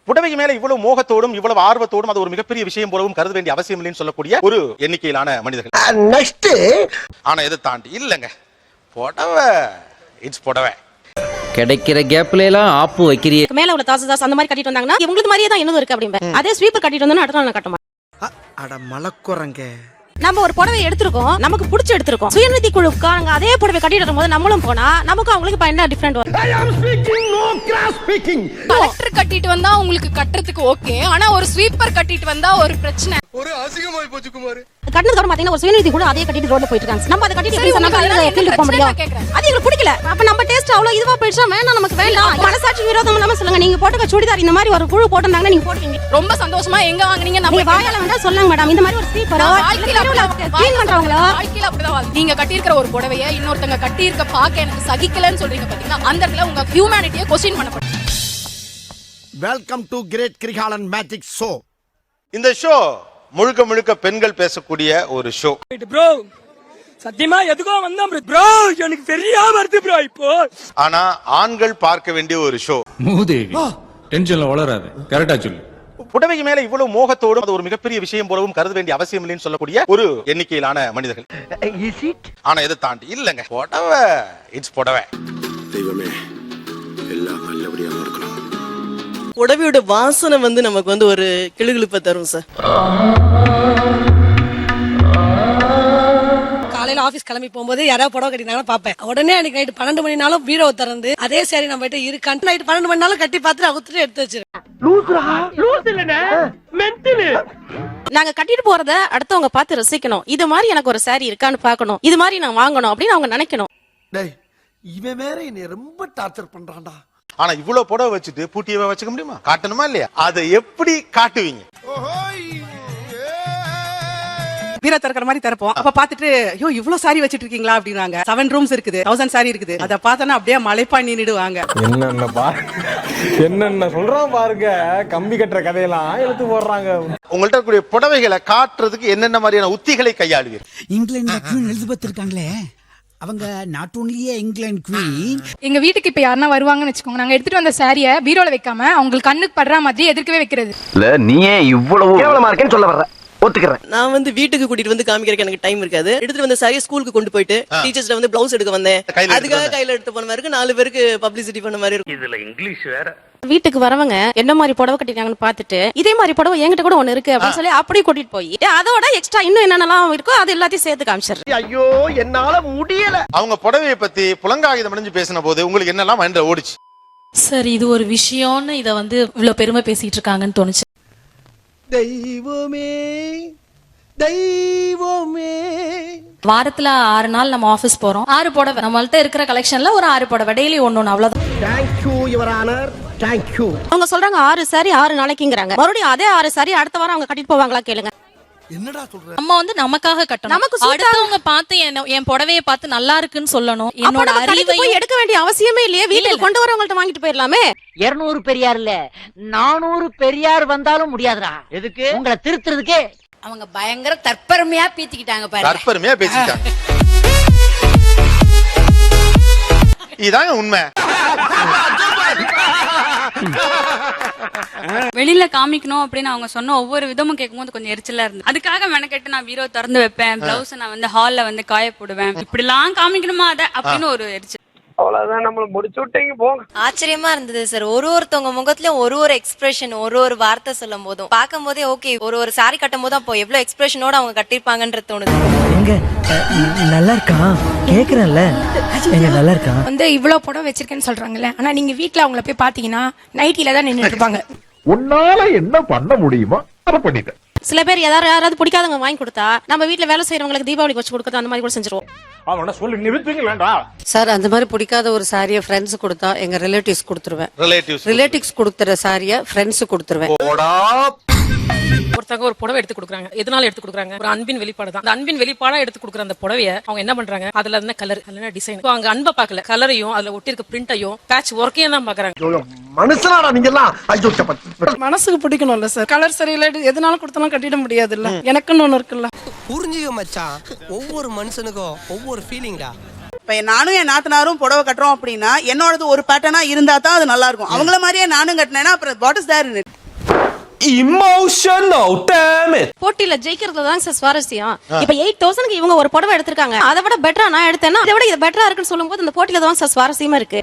புடவைக்கு மேல இவ்வளவு மோகத்தோடும் இவ்வளவு ஆர்வத்தோடும் அது ஒரு மிகப்பெரிய விஷயம் போலவும் கருத வேண்டிய அவசியம் இல்லைன்னு சொல்லக்கூடிய ஒரு எண்ணிக்கையிலான மனிதர்கள். நெக்ஸ்ட் ஆனா எதை தாண்டி இல்லங்க புடவை இட்ஸ் புடவை. கிடைக்கிற கேப்ல எல்லாம் ஆப்பு வைக்கிறீங்க. மேல உள்ள தாசு அந்த மாதிரி கட்டிட்டு வந்தாங்கன்னா இவங்களுக்கு மாதிரியே தான் இன்னும் இருக்கு அப்படிம்பேன். அதே ஸ்வீப்பர் கட்டிட்டு வந்தா அடுத்த நாள் கட்ட மாட்டேன். அட மலக்குறங்க. நம்ம ஒரு புடவை எடுத்திருக்கோம், நமக்கு பிடிச்சி எடுத்திருக்கோம். சுயநிதி குழுக்காரங்க அதே புடவை கட்டிட்டு வரும்போது நம்மளும் போனா நமக்கும் அவங்களுக்கு என்ன டிஃபரெண்ட் வரும்? I am speaking, no cross speaking. Collector கட்டிட்டு வந்தா உங்களுக்கு கட்டுறதுக்கு ஓகே, ஆனா ஒரு ஸ்வீப்பர் கட்டிட்டு வந்தா ஒரு பிரச்சனை. ஒரு அசிங்கமாய் போச்சு குமார். கட்டினதுக்கு அப்புறம் பாத்தீங்கன்னா ஒரு சுயநிதி குழு அதே கட்டிட்டு ரோட்ல போயிட்டு இருக்காங்க. நம்ம அதை கட்டிட்டு எப்படி ஃபீல்ட் போக முடியும்? அது எங்களுக்கு பிடிக்கல. அப்ப நம்ம டேஸ்ட் அவ்வளவு இதுவா போயிடுச்சா? வேணாம், நமக்கு வேண்டாம். மனசாட்சி விரோதம் இல்லாம சொல்லுங்க. நீங்க போட்டுக்க சுடிதார் இந்த மாதிரி ஒரு குழு போட்டாங்கன்னா நீங்க போடுவீங்க. ரொம்ப சந்தோஷமா எங்க வாங்குனீங்க? நம்ம வாயால வேண்டாம் சொல்லுங்க மேடம். இந்த மாதிரி ஒரு ஸ்வீப்பரோ க்ளீன் பண்றவங்களோ வாழ்க்கையில அப்படிதான். நீங்க கட்டியிருக்கிற ஒரு புடவைய இன்னொருத்தங்க கட்டியிருக்க பாக்க எனக்கு சகிக்கலன்னு சொல்றீங்க பாத்தீங்கன்னா, அந்த இடத்துல உங்க ஹியூமனிட்டியை क्वेश्चन பண்ணப்படும். Welcome to great Kirikalan magic show. இந்த ஷோ முழுக்க முழுக்க பெண்கள் பேசக்கூடிய ஒரு ஷோ. ப்ரோ சத்தியமா எதுக்கோ வந்தோம் ப்ரோ, எனக்கு சரியா வருது ப்ரோ இப்போ. ஆனா ஆண்கள் பார்க்க வேண்டிய ஒரு ஷோ. மூதேவி டென்ஷன்ல வளராது, கரெக்டா சொல்லு. புடவைக்கு மேல இவ்வளவு மோகத்தோடும் அது ஒரு மிகப்பெரிய விஷயம் போலவும் கருத வேண்டிய அவசியம் இல்லைன்னு சொல்லக்கூடிய ஒரு எண்ணிக்கையிலான மனிதர்கள். ஆனா எதை தாண்டி இல்லங்க புடவை இட்ஸ் புடவை. தெய்வமே எல்லாம் நல்லபடியா நடக்கணும். புடவையோட வாசனை நமக்கு ஒரு கிளுகிளுப்பை தரும் சார். காலையில ஆபீஸ் கிளம்பி போகும்போது யாராவது புடவை கட்டினாலும் பாப்பேன். உடனே அன்னைக்கு நைட்டு 12 மணினாலும் பீரோ திறந்து அதே சாரி நம்ம கிட்ட இருக்கான்னு நைட்டு 12 மணினாலும் கட்டி பார்த்துட்டு அவுத்துட்டு எடுத்து வச்சிருக்கேன். நாங்க கட்டிட்டு போறத அடுத்தவங்க பார்த்து ரசிக்கணும். இது மாதிரி எனக்கு ஒரு சாரி இருக்கான்னு பார்க்கணும், இது மாதிரி நான் வாங்கணும் அப்படின்னு அவங்க நினைக்கணும். இவன் வேற என்னை ரொம்ப டார்ச்சர் பண்றான்டா. ஆனா இவ்வளவு புடவை வச்சுட்டு பூட்டியவே வச்சுக்க முடியுமா? காட்டணுமா இல்லையா? அதை எப்படி காட்டுவீங்க? பீரோ திறக்கிற மாதிரி திறப்போம். அப்ப பாத்துட்டு ஐயோ இவ்வளவு சாரி வச்சிட்டு இருக்கீங்களா அப்படின்னாங்க. 7 ரூம்ஸ் இருக்குது, 1000 சாரி இருக்குது. அத பார்த்தனா அப்படியே மலைப்பா நின்னுடுவாங்க. என்னென்ன சொல்றான் பாருங்க, கம்பி கட்டுற கதையெல்லாம் எடுத்து போடுறாங்க. உங்கள்ட்ட கூடிய புடவைகளை காட்டுறதுக்கு என்னென்ன மாதிரியான உத்திகளை கையாளுவீங்க? இங்கிலாந்து குவீன் எலிசபெத் இருக்காங்களே, அவங்க நாட் ஒன்லியே இங்கிலாந்து குவீன். எங்க வீட்டுக்கு இப்ப யாருன்னா வருவாங்கன்னு வச்சுக்கோங்க, நாங்க எடுத்துட்டு வந்த சாரிய பீரோல வைக்காம அவங்களுக்கு கண்ணுக்கு படுற மாதிரி எதிர்க்கவே வைக்கிறது. இல்ல நீ ஏன் இவ்வளவு கேவலமா இருக்கேன்னு சொல்ல வர்ற? ஒத்துக்கிறேன். நான் வீட்டுக்கு கூட்டிட்டு காமிக்கிறதுக்கு எனக்கு டைம் இருக்காது. எடுத்துட்டு வந்த சாரியை ஸ்கூலுக்கு கொண்டு போயிட்டு டீச்சர்ஸ்ல ப்ளவுஸ் எடுக்க வந்தேன். அதுக்காக கையில எடுத்து போன மாதிரி 4 பேருக்கு பப்ளிசிட்டி பண்ண மாதிரி இருக்கும். இதுல இங்கிலீஷ் வேற. வீட்டுக்கு வரவங்க என்ன மாதிரி புடவை கட்டிருக்காங்கன்னு பார்த்துட்டு இதே மாதிரி புடவை என்கிட்ட கூட ஒண்ணு இருக்கு அப்படின்னு சொல்லி அப்படியே கூட்டிட்டு போய் அதோட எக்ஸ்ட்ரா இன்னும் என்னென்னலாம் இருக்கோ அது எல்லாத்தையும் சேர்த்து காமிச்சிடுறேன். ஐயோ என்னால முடியல. அவங்க புடவையை பத்தி புலங்காகிதம் அணிஞ்சு பேசின போது உங்களுக்கு என்னெல்லாம் மைண்ட்ல ஓடிச்சு? சார் இது ஒரு விஷயம்னு இத இவ்வளவு பெருமை பேசிட்டு இருக்காங்கன்னு தோணுச்சு. தெய்வமே தெய்வமே. வாரத்துல 6 நாள் நம்ம ஆபீஸ் போறோம். 6 புடவை நம்மள்ட்ட இருக்கிற கலெக்ஷன்ல ஒரு 6 புடவை டெய்லி ஒண்ணு அவ்வளவுதான். Thank you your honor. Thank you. அவங்க சொல்றாங்க 6 சாரி 6 நாளைக்குங்கறாங்க. மறுபடியும் அதே 6 சாரி அடுத்த வாரம் அவங்க கட்டிட்டு போவாங்களா கேளுங்க. என்னடா சொல்ற? நம்ம நமக்காக கட்டணும். நமக்கு அடுத்தவங்க பார்த்து என் புடவையை பார்த்து நல்லா இருக்குன்னு சொல்லணும். என்னோட அறிவை போய் எடுக்க வேண்டிய அவசியமே இல்லையே. வீட்டுக்கு கொண்டு வரவங்கள்ட்ட வாங்கிட்டு போயிடலாமே. 200 பெரியார் இல்ல 400 பெரியார் வந்தாலும் முடியாதுடா. எதுக்கு? உங்களை திருத்துறதுக்கே. அவங்க பயங்கர தற்பெருமையா பீத்திக்கிட்டாங்க பாரு. தற்பெருமையா பேசிட்டாங்க. இதாங்க உண்மை. வெளியில காமிக்கணும் அப்படின்னு அவங்க சொன்ன ஒவ்வொரு விதமும் கேட்கும்போது கொஞ்சம் எரிச்சலா இருந்து, அதுக்காக மெனக்கெட்டு நான் பீரோ திறந்து வைப்பேன், பிளவுஸ் நான் ஹால்ல காய போடுவேன். இப்படி எல்லாம் காமிக்கணுமா அத அப்படின்னு ஒரு எரிச்சல். அவ்வளவுதான், நம்மள முடிச்சு விட்டீங்க போங்க. ஆச்சரியமா இருந்தது சார். ஒரு முகத்திலயும் ஒரு எக்ஸ்பிரஷன், ஒரு வார்த்தை சொல்லும் போதும் பார்க்கும் போதே ஓகே, ஒரு சாரி கட்டும் போது அப்போ எவ்வளவு எக்ஸ்பிரஷனோட அவங்க கட்டிருப்பாங்கன்றது தோணுது. எங்க நல்லா இருக்கா கேக்குறேன்ல, எங்க நல்லா இருக்கா இவ்வளவு புடவை வச்சிருக்கேன்னு சொல்றாங்கல்ல, ஆனா நீங்க வீட்டுல அவங்கள போய் பாத்தீங்கன்னா நைட்டில தான் நின்னுட்டு இருப்பாங்க. உன்னால என்ன பண்ண முடியுமோ அதை பண்ணிட்டேன். சில பேர் யாராவது பிடிக்காதவங்க வாங்கி கொடுத்தா நம்ம வீட்டுல வேலை செய்யறவங்களுக்கு தீபாவளிக்கு வச்சு கொடுக்கறது அந்த மாதிரி கூட செஞ்சிருவோம். சார் அந்த மாதிரி பிடிக்காத ஒரு சாரிய ஃப்ரெண்ட்ஸ் கொடுத்தா எங்க ரிலேட்டிவ்ஸ் கொடுத்துருவேன். ரிலேட்டிவ்ஸ் கொடுத்துற சாரிய ஃப்ரெண்ட்ஸ் கொடுத்துருவேன். ஒருத்தவங்க ஒரு புடவை எடுத்து கொடுக்குறாங்க. எதனால எடுத்து கொடுக்குறாங்க? ஒரு அன்பின் வெளிப்பாடு தான். அந்த அன்பின் வெளிப்பாடா எடுத்து கொடுக்குற அந்த புடவைய அவங்க என்ன பண்றாங்க? அதுல இருந்த கலர், அதுல டிசைன், அவங்க அன்பை பார்க்கல, கலரையும் அதுல ஒட்டி இருக்க பிரிண்டையும் பேட்ச் ஒர்க்கையும் தான் பாக்குறாங்க. மனுஷனாடா நீங்க எல்லாம். மனசுக்கு பிடிக்கணும்ல சார். கலர் சரியில்லை எதனால கொடுத்தாலும் கட்டிட முடியாது இல்ல. எனக்குன்னு ஒண்ணு இருக்குல்ல. புரிஞ்சுக்க மச்சான், ஒவ்வொரு மனுஷனுக்கும் ஒவ்வொரு ஃபீலிங்கா. இப்ப நானும் என் நாத்தனாரும் புடவை கட்டுறோம் அப்படின்னா என்னோடது ஒரு பேட்டர்னா இருந்தா தான் அது நல்லா இருக்கும். அவங்கள மாதிரியே நானும் கட்டினேன்னா அப்புறம் what is there in it? Emotional, damn it. போட்டியில ஜெயிக்கிறதுல தான் சார் சுவாரஸ்யம். இப்ப 8000க்கு இவங்க ஒரு புடவை எடுத்திருக்காங்க, அதை விட பெட்டரா நான் எடுத்தேன்னா அதை விட இது பெட்டரா இருக்குன்னு சொல்லும்போது அந்த போட்டியில தான் சார் சுவாரஸ்யமா இருக்கு.